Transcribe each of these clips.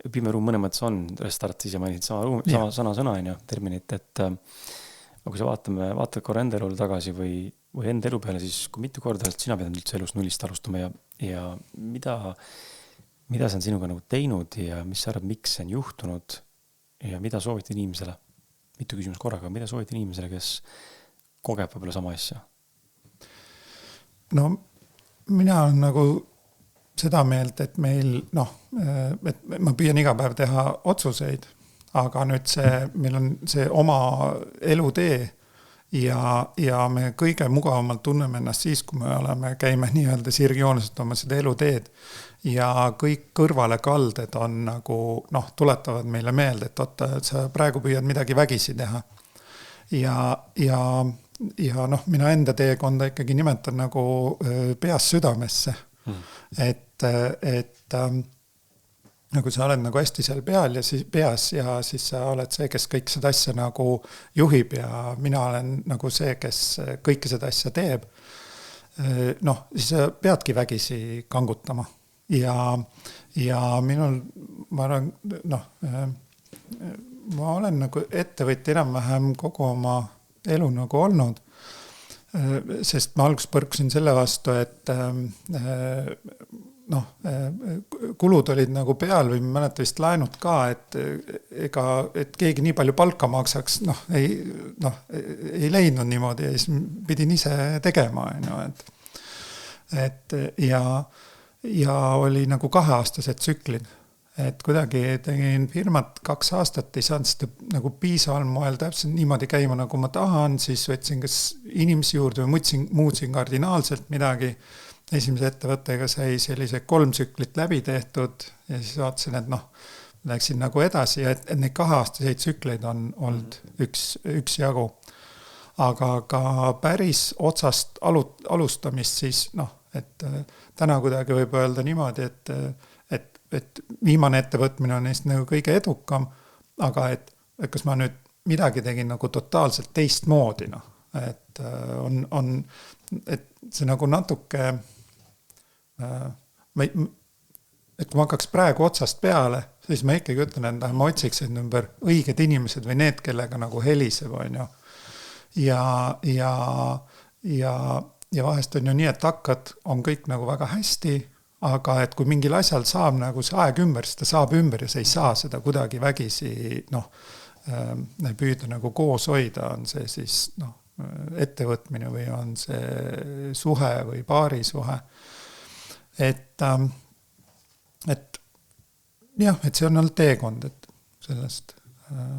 pimeruum mõne mõttes on restart, ise mainisid sama sõna on ju, terminit, et aga kui sa vaatad korra enda elule tagasi või enda elu peale, siis kui mitu korda oled sina pidanud üldse elus nullist alustama ja mida see on sinuga nagu teinud ja mis sa arvad, miks see on juhtunud ja mida soovitad inimesele? Mitu küsimus korraga, mida soovitad inimesele, kes kogeb võib-olla sama asja? No mina olen nagu seda meelt, et meil, et ma püüan iga päev teha otsuseid, aga nüüd meil on see oma elutee ja me kõige mugavamalt tunneme ennast siis, kui me käime nii-öelda sirgjooneliselt oma seda eluteed ja kõik kõrvalekalded on nagu, tuletavad meile meelde, et oota, sa praegu püüad midagi vägisi teha. Ja mina enda teekonda ikkagi nimetan nagu peas südamesse. Et nagu sa oled nagu hästi seal peas ja siis sa oled see, kes kõik seda asja nagu juhib ja mina olen nagu see, kes kõike seda asja teeb. Siis sa peadki vägisi kangutama. Ja minul, ma olen nagu ettevõtja enam-vähem kogu oma elu nagu olnud, sest ma alguses põrkusin selle vastu, et kulud olid nagu peal või ma mäletan vist laenud ka, et keegi nii palju palka maksaks, ei leidnud niimoodi ja siis pidin ise tegema. Ja oli nagu 2-aastased tsüklid, et kuidagi tegin firmat 2 aastat, ei saanud seda nagu piisaval moel täpselt niimoodi käima, nagu ma tahan, siis võtsin kas inimesi juurde või muutsin kardinaalselt midagi. Esimese ettevõttega sai sellise 3 tsüklit läbi tehtud ja siis vaatasin, et läksin nagu edasi ja et neid 2-aastaseid tsükleid on olnud üks jagu. Aga ka päris otsast alustamist siis, et täna kuidagi võib öelda niimoodi, et viimane ettevõtmine on neist nagu kõige edukam, aga et kas ma nüüd midagi tegin nagu totaalselt teistmoodi, et et see nagu natuke et kui ma hakkaks praegu otsast peale, siis ma ikkagi ütlen, et ma otsiks ümber õiged inimesed või need, kellega nagu heliseb, on ju. Ja vahest on ju nii, et hakkad, on kõik nagu väga hästi, aga et kui mingil asjal saab nagu see aeg ümber, siis ta saab ümber ja sa ei saa seda kuidagi vägisi, püüda nagu koos hoida, on see siis, ettevõtmine või on see suhe või paarisuhe. Et see on olnud teekond, et sellest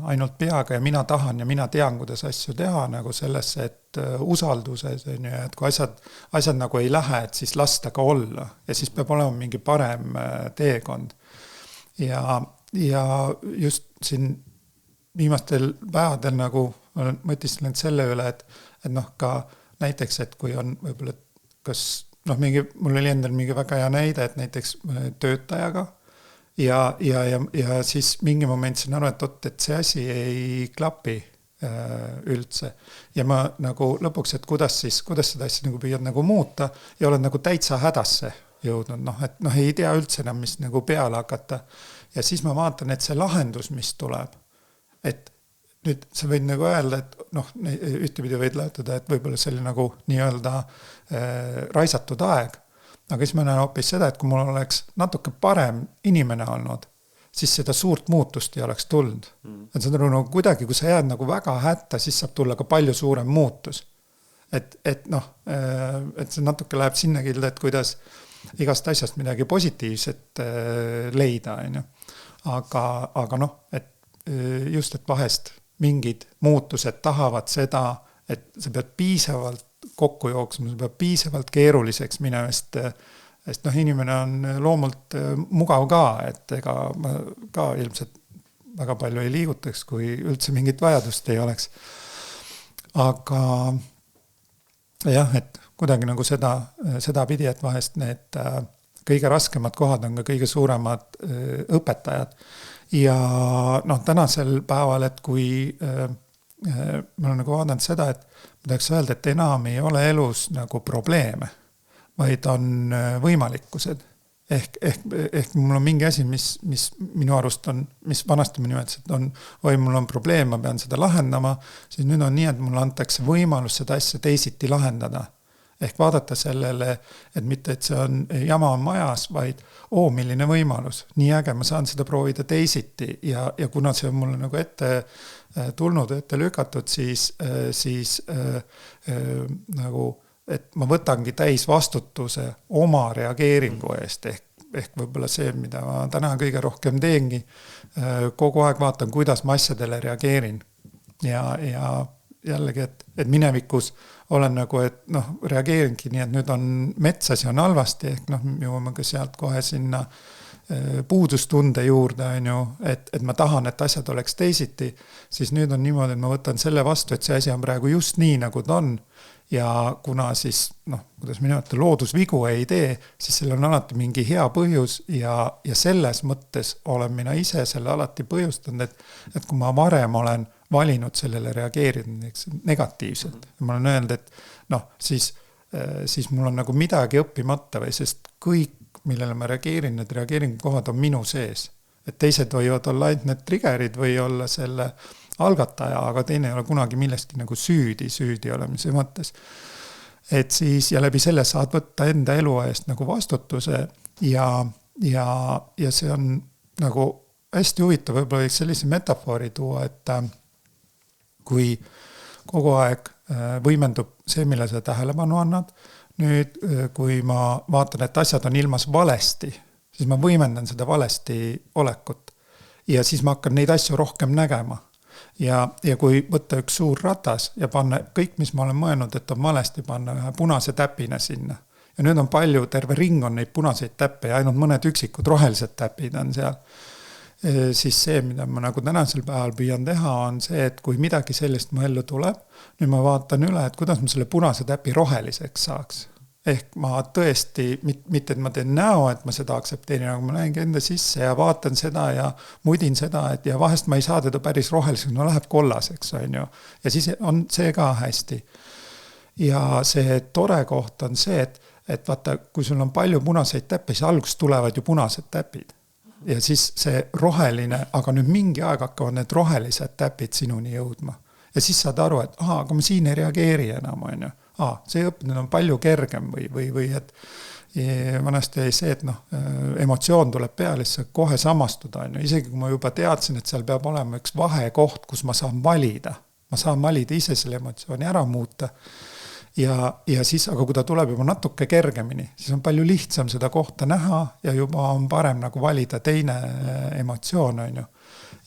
ainult peaga ja mina tahan ja mina tean, kuidas asju teha nagu sellesse, et usalduses, et kui asjad nagu ei lähe, et siis lasta ka olla ja siis peab olema mingi parem teekond. Ja just siin viimastel päevadel nagu mõtistelen selle üle, et ka näiteks, et kui on võib-olla kas mul oli endal mingi väga hea näide, et näiteks töötajaga ja siis mingi moment sain aru, et see asi ei klapi üldse. Ja ma nagu lõpuks, et kuidas seda asja nagu püüad nagu muuta ja olen nagu täitsa hädasse jõudnud, et ei tea üldse enam, mis nagu peale hakata. Ja siis ma vaatan, et see lahendus, mis tuleb, et nüüd sa võid nagu öelda, et ühtepidi võid lähtuda, et võib-olla see oli nagu nii-öelda raisatud aeg. Aga siis ma näen hoopis seda, et kui mul oleks natuke parem inimene olnud, siis seda suurt muutust ei oleks tulnud. Et see on nagu kuidagi, kui sa jääd nagu väga hätta, siis saab tulla ka palju suurem muutus. Et see natuke läheb sinna kilda, et kuidas igast asjast midagi positiivset leida. Aga et just, et vahest mingid muutused tahavad seda, et sa pead piisavalt kokku jooksma, sa pead piisavalt keeruliseks minemast, sest inimene on loomult mugav ka, et ega ma ka ilmselt väga palju ei liigutaks, kui üldse mingit vajadust ei oleks. Aga jah, et kuidagi nagu seda pidi, et vahest need kõige raskemad kohad on ka kõige suuremad õpetajad. Ja tänasel päeval, et kui ma olen nagu vaadanud seda, et ma tahaks öelda, et enam ei ole elus nagu probleeme, vaid on võimalikkused. ehk mul on mingi asi, mis minu arust on, mis vanasti ma nimetasin, et või mul on probleem, ma pean seda lahendama, siis nüüd on nii, et mulle antakse võimalus seda asja teisiti lahendada. Ehk vaadata sellele, et mitte, et see on jama on majas, vaid milline võimalus. Nii äge, ma saan seda proovida teisiti ja kuna see on mulle nagu ette tulnud, ette lükatud, siis nagu, et ma võtangi täis vastutuse oma reageeringu eest. Ehk võib-olla see, mida ma täna kõige rohkem teengi, kogu aeg vaatan, kuidas ma asjadele reageerin. Ja jällegi, et minevikus olen nagu, et reageeringi nii, et nüüd on metsas ja on halvasti, ehk jõuame ka sealt kohe sinna puudustunde juurde, et ma tahan, et asjad oleks teisiti, siis nüüd on niimoodi, et ma võtan selle vastu, et see asi on praegu just nii, nagu ta on. Ja kuna siis, kuidas ma nimetan, loodusvigu ei tee, siis seal on alati mingi hea põhjus ja selles mõttes olen mina ise selle alati põhjustanud, et kui ma varem olen valinud sellele reageerinud negatiivselt. Ma olen öelnud, et siis mul on nagu midagi õppimata või sest kõik, millele ma reageerin, need reageeringukohad on minu sees. Et teised võivad olla ainult need triggerid või olla selle algataja, aga teine ei ole kunagi millestki nagu süüdi olemise mõttes. Et siis ja läbi selle saad võtta enda elu eest nagu vastutuse ja see on nagu hästi huvitav, võib-olla võiks sellise metafoori tuua, et kui kogu aeg võimendub see, mille sa tähelepanu annad, nüüd kui ma vaatan, et asjad on ilmas valesti, siis ma võimendan seda valesti olekut ja siis ma hakkan neid asju rohkem nägema. Ja kui võtta üks suur ratas ja panna kõik, mis ma olen mõelnud, et on valesti panna ühe punase täpina sinna. Ja nüüd on palju, terve ring on neid punaseid täppe ja ainult mõned üksikud rohelised täpid on seal. Siis see, mida ma nagu tänasel päeval püüan teha, on see, et kui midagi sellist mu ellu tuleb, nüüd ma vaatan üle, et kuidas ma selle punase täpi roheliseks saaks. Ehk ma tõesti, mitte et ma teen näo, et ma seda aksepteerin, aga ma lähengi enda sisse ja vaatan seda ja mudin seda, et ja vahest ma ei saa teda päris roheliseks, no läheb kollaseks, on ju. Ja siis on see ka hästi. Ja see tore koht on see, et vaata, kui sul on palju punaseid täppe, siis alguses tulevad ju punased täpid. Ja siis see roheline, aga nüüd mingi aeg hakkavad need rohelised täpid sinuni jõudma. Ja siis saad aru, et aga ma siin ei reageeri enam, on ju. See õppimine on palju kergem või et vanasti ei see, et emotsioon tuleb peale, siis kohe samastuda, on ju. Isegi kui ma juba teadsin, et seal peab olema üks vahekoht, kus ma saan valida. Ma saan valida ise selle emotsiooni ära muuta. Ja siis, aga kui ta tuleb juba natuke kergemini, siis on palju lihtsam seda kohta näha ja juba on parem nagu valida teine emotsioon, on ju.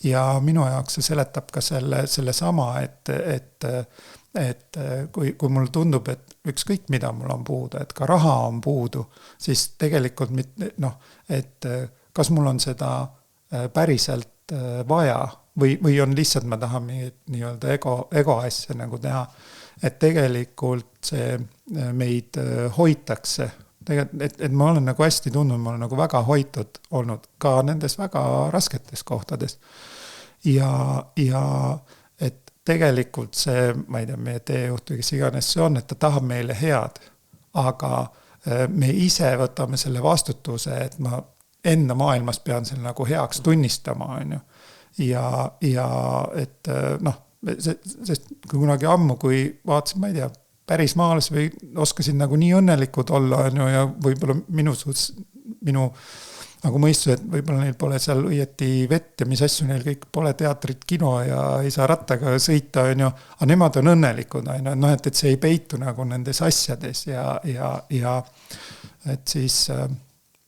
Ja minu jaoks see seletab ka selle sama, et kui mul tundub, et ükskõik mida mul on puudu, et ka raha on puudu, siis tegelikult et kas mul on seda päriselt vaja või on lihtsalt ma tahan nii-öelda ego asja nagu teha. Et tegelikult see meid hoitakse. Et ma olen nagu hästi tundnud, ma olen nagu väga hoitud olnud ka nendes väga rasketes kohtades. Ja et tegelikult see, ma ei tea, meie teejuht või kes iganes see on, et ta tahab meile head, aga me ise võtame selle vastutuse, et ma enda maailmas pean selle nagu heaks tunnistama, on ju. Ja et sest kunagi ammu, kui vaatasin, ma ei tea, päris maalas või oskasin nagu nii õnnelikud olla, on ju, ja võib-olla minu nagu mõistus, et võib-olla neil pole seal õieti vett ja mis asju neil kõik pole teatrit, kino ja ei saa rattaga sõita, on ju, aga nemad on õnnelikud, on ju, et see ei peitu nagu nendes asjades ja et siis,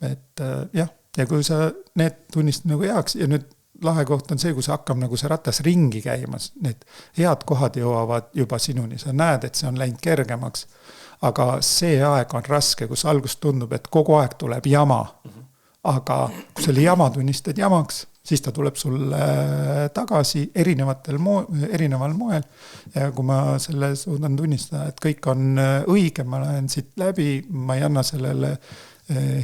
et jah, ja kui sa need tunnistad nagu heaks ja nüüd lahe koht on see, kus hakkab nagu see ratas ringi käimas, need head kohad jõuavad juba sinuni, sa näed, et see on läinud kergemaks, aga see aeg on raske, kus algust tundub, et kogu aeg tuleb jama, aga kui selle jama tunnistad jamaks, siis ta tuleb sulle tagasi erineval moel ja kui ma selle suudan tunnistada, et kõik on õige, ma lähen siit läbi, ma ei anna sellele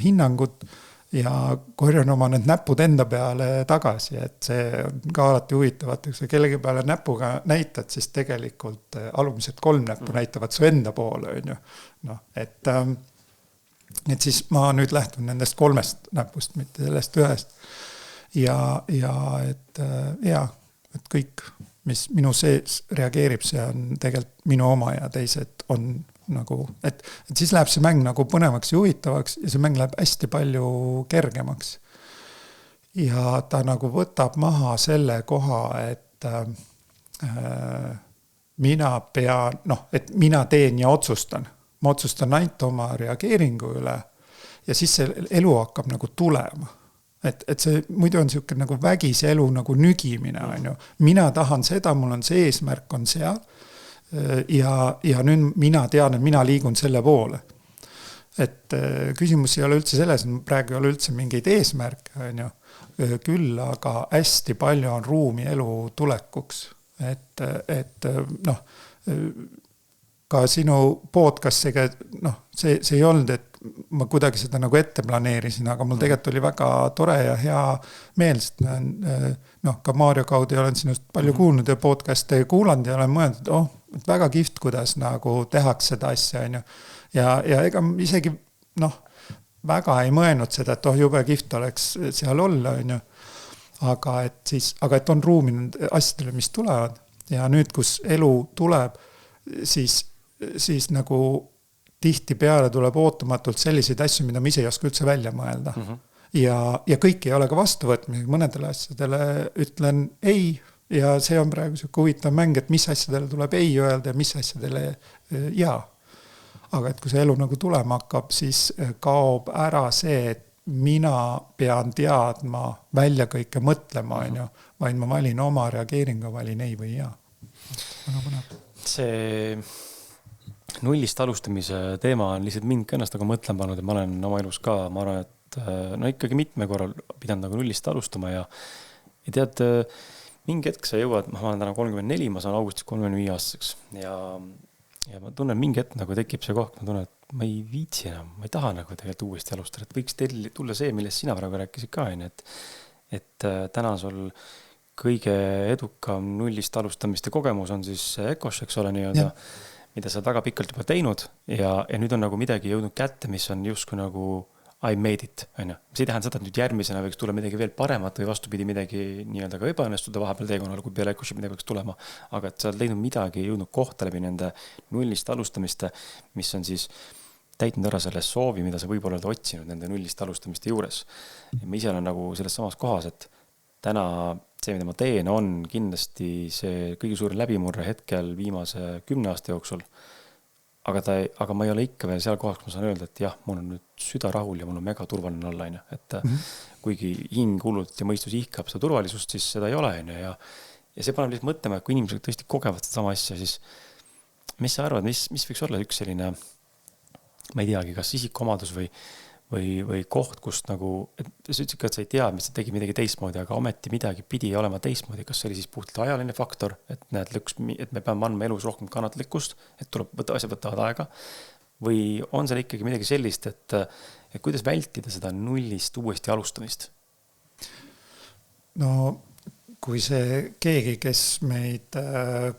hinnangut ja korjan oma need näpud enda peale tagasi, et see on ka alati huvitavat, kui sa kellegi peale näpuga näitad, siis tegelikult alumised 3 näppu näitavad su enda poole, on ju. et siis ma nüüd lähtun nendest 3 näpust, mitte sellest 1. ja et kõik, mis minu sees reageerib, see on tegelikult minu oma ja teised on nagu, et siis läheb see mäng nagu põnevaks ja huvitavaks ja see mäng läheb hästi palju kergemaks. Ja ta nagu võtab maha selle koha, et mina pean, et mina teen ja otsustan. Ma otsustan ainult oma reageeringu üle ja siis see elu hakkab nagu tulema. Et see muidu on siuke nagu vägise elu nagu nügimine, on ju. Mina tahan seda, mul on see eesmärk on seal ja nüüd mina tean, et mina liigun selle poole. Et küsimus ei ole üldse selles, et praegu ei ole üldse mingeid eesmärke, on ju. Küll, aga hästi palju on ruumi elu tulekuks. Et ka sinu podcast'iga, see ei olnud, et ma kuidagi seda nagu ette planeerisin, aga mul tegelikult oli väga tore ja hea meel, sest ka Maarjo kaudu olen sinust palju kuulnud ja podcast'e kuulanud ja olen mõelnud, et väga kihvt, kuidas nagu tehakse seda asja, on ju. Ja ega isegi, väga ei mõelnud seda, et jube kihvt oleks seal olla, on ju. Aga et on ruumi nende asjadele, mis tulevad. Ja nüüd, kus elu tuleb, siis nagu tihti peale tuleb ootamatult selliseid asju, mida ma ise ei oska üldse välja mõelda. Ja kõik ei ole ka vastuvõtmisega. Mõnedele asjadele ütlen ei ja see on praegu selline huvitav mäng, et mis asjadele tuleb ei öelda ja mis asjadele jaa. Aga et kui see elu nagu tulema hakkab, siis kaob ära see, et mina pean teadma välja kõike mõtlema, on ju, vaid ma valin oma reageeringu, valin ei või jaa. See nullist alustamise teema on lihtsalt mind ka ennast nagu mõtlema pannud ja ma olen oma elus ka, ma arvan, et ikkagi mitme korral pidanud nagu nullist alustama ja tead, mingi hetk sa jõuad, ma olen täna 34, ma saan augustis 35 aastaseks ja ma tunnen mingi hetk nagu tekib see koht, ma tunnen, et ma ei viitsi enam, ma ei taha nagu tegelikult uuesti alustada, et võiks teil tulla see, millest sina praegu rääkisid ka, et täna sul kõige edukam nullist alustamiste kogemus on siis Ecosh, eks ole nii-öelda, mida sa väga pikalt juba teinud ja nüüd on nagu midagi jõudnud kätte, mis on justkui nagu I made it, on ju. See ei tähenda seda, et nüüd järgmisena võiks tulla midagi veel paremat või vastupidi midagi nii-öelda ka ebaõnnestuda vahepeal teekonnal, kui peale Ecoshi midagi võiks tulema. Aga et sa oled leidnud midagi, jõudnud kohta läbi nende nullist alustamiste, mis on siis täitnud ära selle soovi, mida sa võib-olla oled otsinud nende nullist alustamiste juures. Ja ma ise olen nagu selles samas kohas, et täna see, mida ma teen, on kindlasti see kõige suurem läbimurre hetkel viimase 10 aasta jooksul. Aga ma ei ole ikka veel seal kohas, kus ma saan öelda, et jah, mul on nüüd süda rahul ja mul on mega turvaline olla, et kuigi hing hullult ja mõistus ihkab seda turvalisust, siis seda ei ole, ja see paneb lihtsalt mõtlema, et kui inimesed tõesti kogevad seda sama asja, siis mis sa arvad, mis võiks olla üks selline, ma ei teagi, kas isikuomadus või koht, kust nagu, et sa ütlesid ka, et sa ei tea, mis sa tegi midagi teistmoodi, aga ometi midagi pidi olema teistmoodi, kas see oli siis puhtalt ajaline faktor, et me peame andma elus rohkem kannatlikkust, et asjad võtavad aega, või on seal ikkagi midagi sellist, et kuidas vältida seda nullist uuesti alustamist? No, kui see keegi, kes meid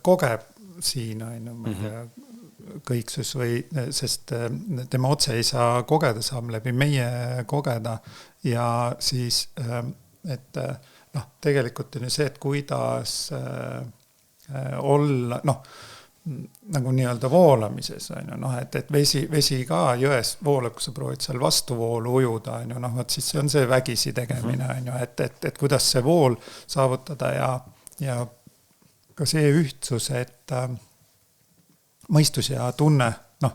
kogeb siin, ma ei tea, kõiksus või, sest tema otse ei saa kogeda, saab läbi meie kogeda ja siis, et tegelikult on ju see, et kuidas olla, nagu nii-öelda voolamises, et vesi ka jões voolab, kui sa proovid seal vastuvoolu ujuda, siis see on see vägisi tegemine, et kuidas see vool saavutada ja ka see ühtsus, et mõistus ja tunne,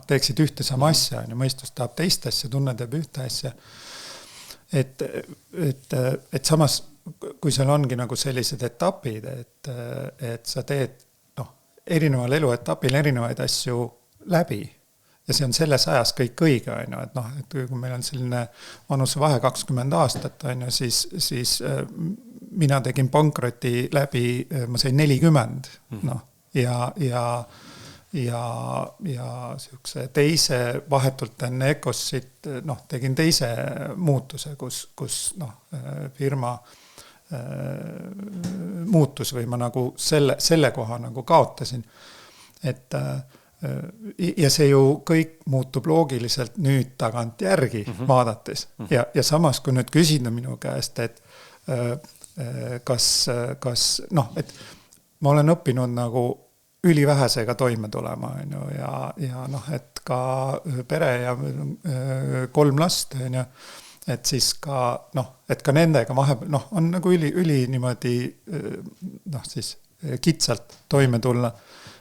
teeksid ühte sama asja, mõistus tahab teist asja, tunne teeb ühte asja. Et samas, kui seal ongi nagu sellised etapid, et sa teed erineval eluetapil erinevaid asju läbi ja see on selles ajas kõik õige, et kui meil on selline vanusevahe 20 aastat, siis mina tegin pankroti läbi, ma sain 40, ja siukse teise vahetult enne Ecoshit tegin teise muutuse, kus firma muutus või ma nagu selle koha nagu kaotasin. Et ja see ju kõik muutub loogiliselt nüüd tagant järgi vaadates. Ja samas, kui nüüd küsida minu käest, et kas noh, et ma olen õppinud nagu ülivähesega toime tulema, ja noh, et ka pere ja 3 last, et siis ka noh, et ka nendega vahepeal noh, on nagu üli niimoodi noh, siis kitsalt toime tulla.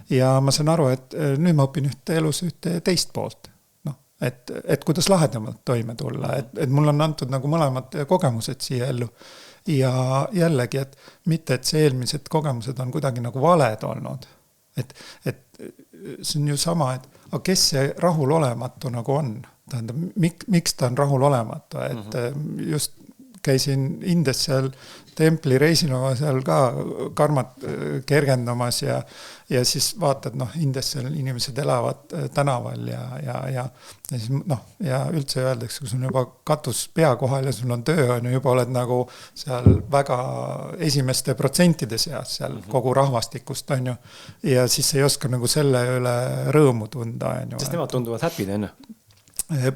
Ja ma saan aru, et nüüd ma õpin elus ühte teist poolt. Noh, et kuidas lahedamalt toime tulla, et mul on antud nagu mõlemad kogemused siia ellu. Ja jällegi, et mitte, et see eelmised kogemused on kuidagi nagu valed olnud. Et see on ju sama, et kes see rahulolematu nagu on? Tähendab, miks ta on rahulolematu? Et just käisin Indias seal templi reisinova seal ka karmat kergendamas ja siis vaatad, noh, Indias seal inimesed elavad tänaval ja siis noh, ja üldse öeldakse, kui sul on juba katus pea kohal ja sul on töö, on juba oled nagu seal väga esimeste protsentide seas seal kogu rahvastikust, on ju. Ja siis ei oska nagu selle üle rõõmu tunda, on ju. Sest nemad tunduvad happy'd, on ju?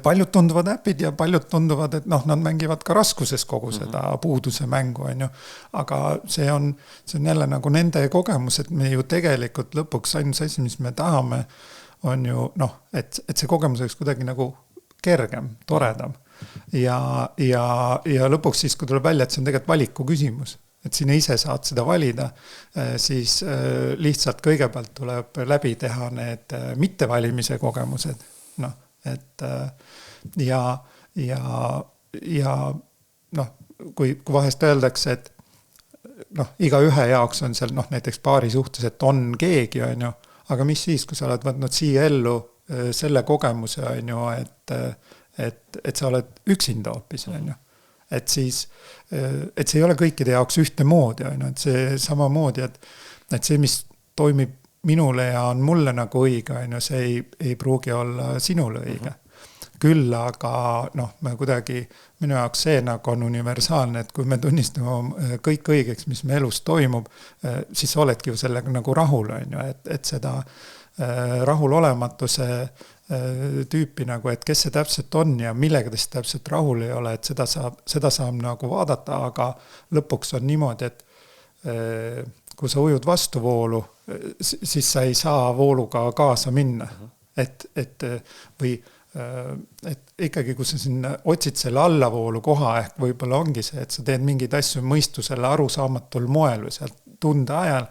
Paljud tunduvad äpid ja paljud tunduvad, et noh, nad mängivad ka raskuses kogu seda puuduse mängu, on ju. Aga see on jälle nagu nende kogemus, et me ju tegelikult lõpuks ainus asi, mis me tahame, on ju noh, et see kogemus oleks kuidagi nagu kergem, toredam. Ja lõpuks siis, kui tuleb välja, et see on tegelikult valiku küsimus, et sina ise saad seda valida, siis lihtsalt kõigepealt tuleb läbi teha need mittevalimise kogemused, noh. Et ja noh, kui vahest öeldakse, et noh, iga ühe jaoks on seal noh, näiteks paari suhtes, et on keegi, on ju, aga mis siis, kui sa oled võtnud siia ellu selle kogemuse, on ju, et sa oled üksinda hoopis, on ju. Et siis, et see ei ole kõikide jaoks ühte moodi, on ju, et see samamoodi, et see, mis toimib minule ja on mulle nagu õige, on ju, see ei pruugi olla sinule õige. Küll, aga noh, me kuidagi, minu jaoks see nagu on universaalne, et kui me tunnistame kõik õigeks, mis me elus toimub, siis oledki ju sellega nagu rahul, on ju, et seda rahulolematuse tüüpi nagu, et kes see täpselt on ja millega ta täpselt rahul ei ole, et seda saab nagu vaadata, aga lõpuks on niimoodi, et kui sa ujud vastuvoolu, siis sa ei saa vooluga kaasa minna. Et ikkagi, kui sa siin otsid selle allavoolu koha, ehk võib-olla ongi see, et sa teed mingeid asju mõistusele arusaamatul moel või sealt tunde ajal,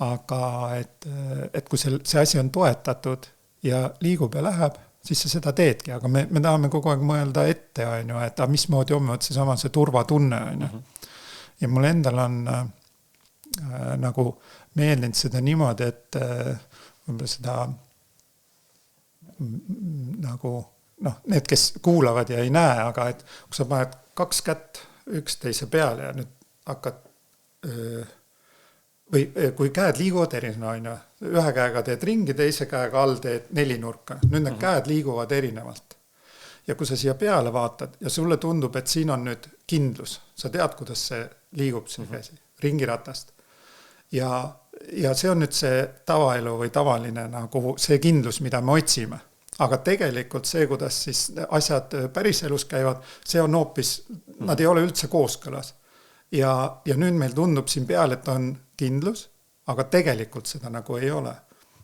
aga et kui see asi on toetatud ja liigub ja läheb, siis sa seda teedki, aga me tahame kogu aeg mõelda ette, on ju, et mismoodi on see turvatunne, on ju. Ja mul endal on nagu meeldinud seda niimoodi, et võib-olla seda nagu noh, need, kes kuulavad ja ei näe, aga et kui sa paned 2 kätt üksteise peale ja nüüd hakkad või kui käed liiguvad erinevalt, ühe käega teed ringi, teise käega all teed 4 nurka, nüüd need käed liiguvad erinevalt. Ja kui sa siia peale vaatad ja sulle tundub, et siin on nüüd kindlus, sa tead, kuidas see liigub see käsi, ringiratast. Ja see on nüüd see tavaelu või tavaline nagu see kindlus, mida me otsime. Aga tegelikult see, kuidas siis asjad päris elus käivad, see on hoopis, nad ei ole üldse kooskõlas. Ja nüüd meil tundub siin peal, et on kindlus, aga tegelikult seda nagu ei ole.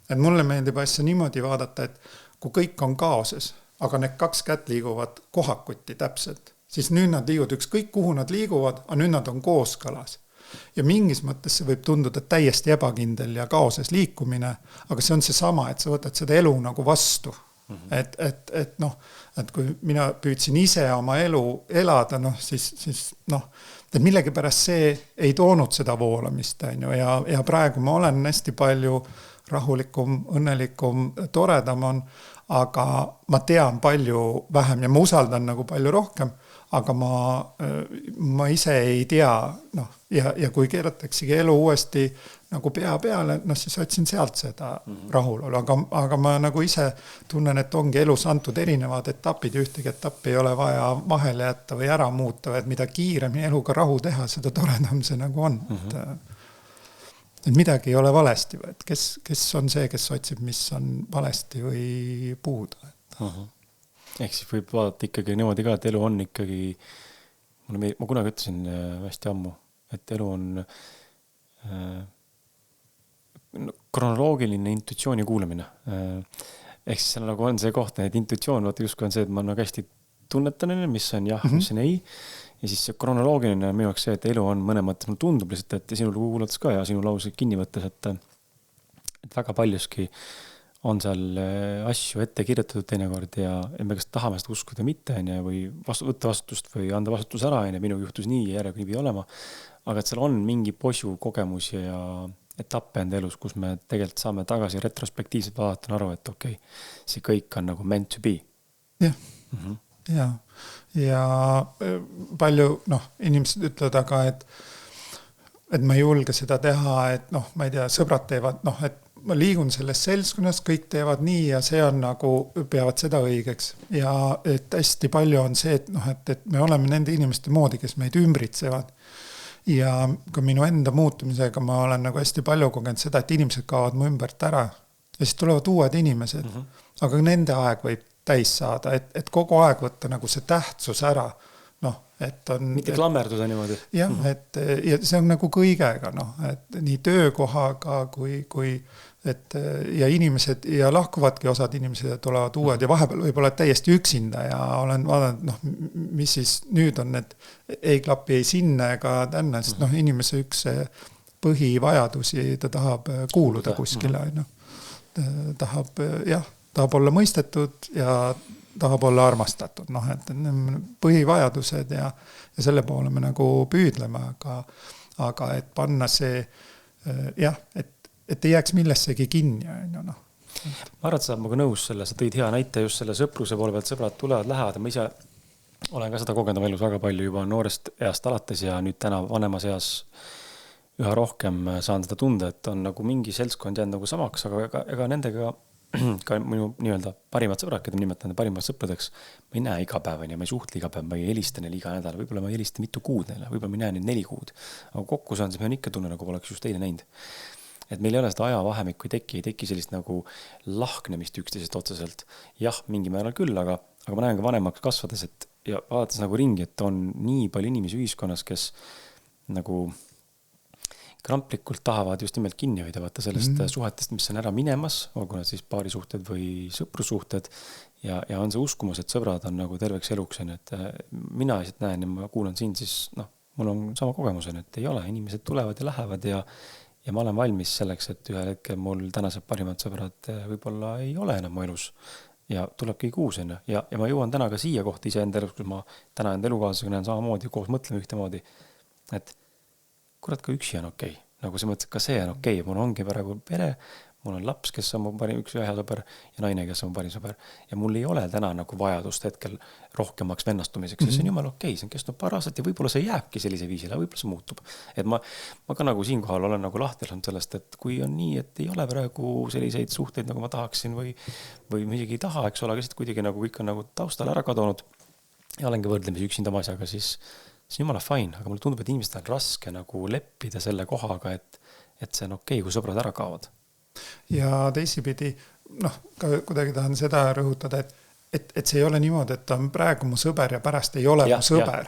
Et mulle meeldib asja niimoodi vaadata, et kui kõik on kaoses, aga need 2 kätt liiguvad kohakuti täpselt, siis nüüd nad liiguvad ükskõik kuhu nad liiguvad, aga nüüd nad on kooskõlas. Ja mingis mõttes see võib tunduda täiesti ebakindel ja kaoses liikumine, aga see on see sama, et sa võtad seda elu nagu vastu. Et noh, et kui mina püüdsin ise oma elu elada, noh, siis noh, et millegi pärast see ei toonud seda voolamist, on ju, ja praegu ma olen hästi palju rahulikum, õnnelikum, toredam on, aga ma tean palju vähem ja ma usaldan nagu palju rohkem, aga ma ise ei tea, noh, ja kui keerataksegi elu uuesti nagu pea peale, noh, siis otsin sealt seda rahulolu, aga ma nagu ise tunnen, et ongi elus antud erinevad etapid ja ühtegi etappi ei ole vaja vahele jätta või ära muuta, et mida kiiremini eluga rahu teha, seda toredam see nagu on. et midagi ei ole valesti, et kes on see, kes otsib, mis on valesti või puudu. Ehk siis võib vaadata ikkagi niimoodi ka, et elu on ikkagi, ma kunagi ütlesin hästi ammu, et elu on kronoloogiline intuitsiooni kuulamine. Ehk siis nagu on see koht, et intuitsioon, vaata justkui on see, et ma nagu hästi tunnetan, mis on jah, mis on ei. Ja siis see kronoloogiline on minu jaoks see, et elu on mõne mõttes, mulle tundub lihtsalt, et sinu lugu kuulates ka ja sinu lause kinni võttes, et väga paljuski on seal asju ette kirjutatud teinekord ja me kas tahame seda uskuda mitte, või võtta vastutust või anda vastutus ära, minuga juhtus nii ja järjega nii pidi olema. Aga et seal on mingi posu kogemusi ja etappe enda elus, kus me tegelikult saame tagasi retrospektiivselt vaadata aru, et okei, see kõik on nagu meant to be. Jah. Ja palju inimesed ütlevad aga, et ma ei julge seda teha, et ma ei tea, sõbrad teevad, et ma liigun selles seltskonnas, kõik teevad nii ja see on nagu, peavad seda õigeks. Ja et hästi palju on see, et me oleme nende inimeste moodi, kes meid ümbritsevad. Ja ka minu enda muutumisega ma olen nagu hästi palju kogenud seda, et inimesed kaovad mu ümbert ära ja siis tulevad uued inimesed. Aga nende aeg võib täis saada, et kogu aeg võtta nagu see tähtsus ära. Et on... Mitte klammerduda niimoodi. Jah, ja see on nagu kõigega, et nii töökohaga kui ja inimesed ja lahkuvadki osad inimesed tulevad uued ja vahepeal võib-olla täiesti üksinda ja olen vaadanud, mis siis nüüd on, et ei klapi ei sinna ega tänne, sest inimese üks põhivajadusi, ta tahab kuuluda kuskile, tahab olla mõistetud ja tahab olla armastatud, et põhivajadused ja selle poole me nagu püüdleme, aga et panna see, et ei jääks millessegi kinni. Ma arvan, et sa oled nõus selle, sa tõid hea näite just selle sõpruse poole pealt, sõbrad tulevad, lähevad ja ma ise olen ka seda kogenud elus väga palju juba noorest east alates ja nüüd täna vanemas eas üha rohkem saan seda tunda, et on nagu mingi seltskond jäänud nagu samaks, aga ega nendega ka minu nii-öelda parimad sõbrad, keda nimetan parimad sõpradeks, ma ei näe iga päev, ma ei suhtle iga päev, ma ei helista neile iga nädal, võib-olla ma ei helista mitu kuud neile, võib-olla ma ei näe neid 4 kuud. Aga kokku saan, siis ma on ikka tunne, nagu poleks just eile näinud. Et meil ei ole seda ajavahemikku, ei teki sellist nagu lahknemist üksteisest otseselt. Jah, mingi määral küll, aga ma näen ka vanemaks kasvades, ja vaadates nagu ringi, et on nii palju inimesi ühiskonnas, kes nagu kramplikult tahavad just nimelt kinni hoida vaata sellest suhetest, mis on ära minemas, olgu nad siis paarisuhted või sõprussuhted ja on see uskumus, et sõbrad on nagu terveks eluks, et mina lihtsalt näen ja ma kuulan siin, siis mul on sama kogemus, et ei ole, inimesed tulevad ja lähevad ja ma olen valmis selleks, et ühel hetkel mul tänased parimad sõbrad võib-olla ei ole enam mu elus ja tuleb kõik uus ja ma jõuan täna ka siia kohta ise enda elus, kus ma täna enda elukaaslasega näen samamoodi, koos mõtleme ühtemoodi, et kurat ka üksi on okei. Nagu see mõttes, ka see on okei. Mul ongi praegu pere, mul on laps, kes on mu üks hea sõber ja naine, kes on mu parim sõber. Ja mul ei ole täna nagu vajadust hetkel rohkemaks vennastumiseks. See on jumal okei, see on kestnud paar aastat ja võib-olla see jääbki sellise viisile, võib-olla see muutub. Et ma ka nagu siinkohal olen nagu lahtelnud sellest, et kui on nii, et ei ole praegu selliseid suhteid, nagu ma tahaksin või isegi ei taha, eks ole, aga lihtsalt kuidagi nagu kõik on nagu taustal ära kadunud ja olengi võrdlemisi üksinda oma asjaga, siis see on jumala fine, aga mulle tundub, et inimestel on raske nagu leppida selle kohaga, et see on okei, kui sõbrad ära kaovad. Ja teisipidi, ka kuidagi tahan seda rõhutada, et see ei ole niimoodi, et ta on praegu mu sõber ja pärast ei ole mu sõber.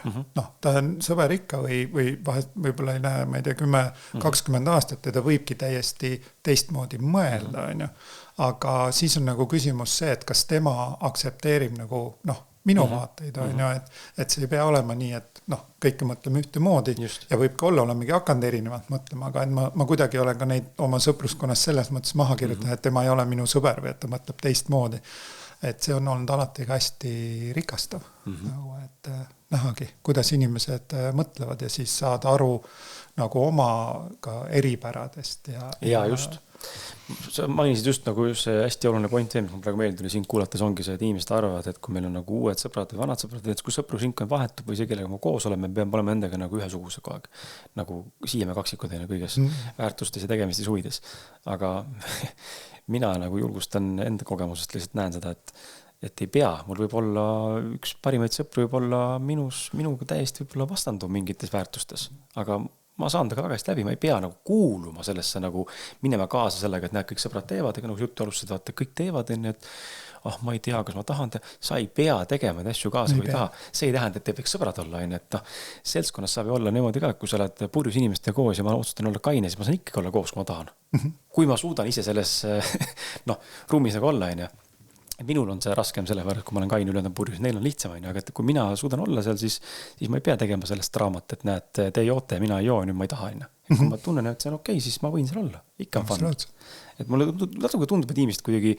Ta on sõber ikka või vahest võib-olla ei näe, ma ei tea, 10-20 aastat ja ta võibki täiesti teistmoodi mõelda, aga siis on nagu küsimus see, et kas tema aktsepteerib nagu, minu vaateid, et see ei pea olema nii, et kõike mõtleme ühte moodi ja võib ka olla, olemegi hakanud erinevalt mõtlema, aga et ma kuidagi olen ka neid oma sõpruskonnas selles mõttes maha kirjutada, et tema ei ole minu sõber või et ta mõtleb teistmoodi. Et see on olnud alati ka hästi rikastav, et nähagi, kuidas inimesed mõtlevad ja siis saada aru nagu oma ka eripäradest. Ja just. Sa mainisid just nagu just see hästi oluline point, mis mul praegu meeldib sind kuulates ongi see, et inimesed arvavad, et kui meil on nagu uued sõbrad või vanad sõbrad, et kui sõprusringkond vahetub või see, kellega ma koos oleme, me peame olema endaga nagu ühesuguse kogu aeg. Nagu siiame kaksikud kõiges väärtustes ja tegemistes huvides. Aga mina nagu julgustan enda kogemusest, lihtsalt näen seda, et ei pea. Mul võib olla üks parimaid sõpru võib olla minuga täiesti võib olla vastandu mingites väärtustes. Aga ma saan temaga väga hästi läbi, ma ei pea nagu kuuluma sellesse nagu minema kaasa sellega, et näed, kõik sõbrad teevad, ega nagu juttu alustada, vaata, kõik teevad, et ma ei tea, kas ma tahan teha, sa ei pea tegema neid asju kaasa või ei taha. See ei tähenda, et te võiks sõbrad olla, et seltskonnas saab ju olla niimoodi ka, kui sa oled purjus inimestega koos ja ma otsustan olla kaine, siis ma saan ikkagi olla koos, kui ma tahan. Kui ma suudan ise selles ruumis nagu olla, minul on see raskem selle võrra, kui ma olen kaine ülejäänud purjus, neil on lihtsam, aga et kui mina suudan olla seal, siis ma ei pea tegema sellest draamat, et näed, te joote, mina ei joo, nüüd ma ei taha. Kui ma tunnen, et see on okei, siis ma võin seal olla. Ikka on fun. Et mulle natuke tundub, et inimesed kuidagi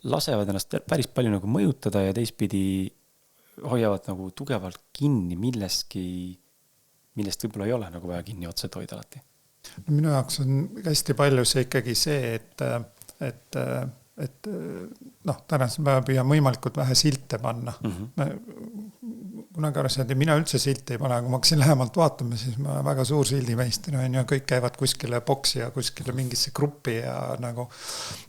lasevad ennast päris palju nagu mõjutada ja teistpidi hoiavad nagu tugevalt kinni millestki, millest võib-olla ei ole nagu vaja kinni otseselt hoida alati. Minu jaoks on hästi palju see ikkagi see, et tänasel päeva püüan võimalikult vähe silte panna. Kunagi arvasin, et mina üldse silte ei pane, kui ma hakkasin lähemalt vaatama, siis ma väga suur sildimeister ja kõik käivad kuskile boksi ja kuskile mingisse gruppi ja nagu,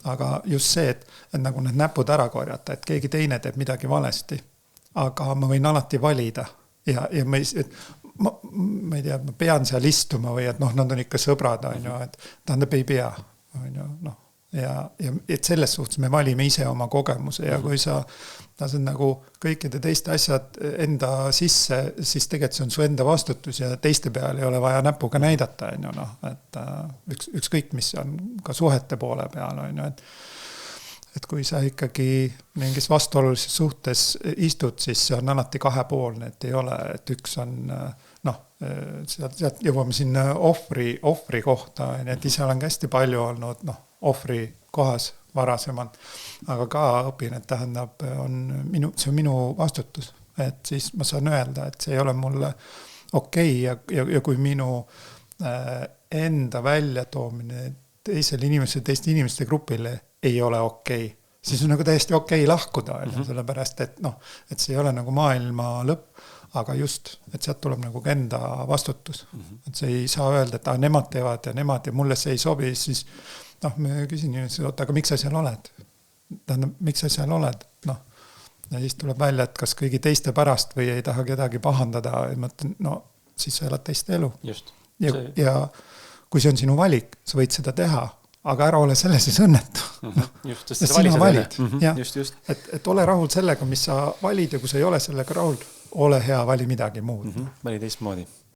aga just see, et nagu need näpud ära korjata, et keegi teine teeb midagi valesti, aga ma võin alati valida ja ma ei tea, ma pean seal istuma või et nad on ikka sõbrad, et tähendab ei pea, ja et selles suhtes me valime ise oma kogemuse ja kui sa lased nagu kõikide teiste asjad enda sisse, siis tegelikult see on su enda vastutus ja teiste peale ei ole vaja näpuga näidata, et ükskõik mis on ka suhete poole peal, et kui sa ikkagi mingis vastuolulises suhtes istud, siis see on alati kahepoolne, et ei ole, et üks on sealt jõuame sinna ohvri kohta, et ise olen hästi palju olnud ohvri kohas varasemalt, aga ka õpin, et tähendab, see on minu vastutus, et siis ma saan öelda, et see ei ole mulle okei ja kui minu enda väljatoomine teiste inimeste grupile ei ole okei, siis on nagu täiesti okei lahkuda, sellepärast, et see ei ole nagu maailma lõpp, aga just, et sealt tuleb nagu enda vastutus. Et see ei saa öelda, et nemad teevad ja nemad ja mulle see ei sobi, siis me küsin aga miks sa seal oled? Tähendab, miks sa seal oled? Ja siis tuleb välja, et kas kõigi teiste pärast või ei taha kedagi pahandada, ja mõtlen, siis sa elad teiste elu. Just. Ja kui see on sinu valik, sa võid seda teha, aga ära ole selle siis õnnetu. Just, sest sina valid. Just. Et ole rahul sellega, mis sa valid ja kui sa ei ole sellega rahul, ole hea, vali midagi muud. Vali teistmoodi.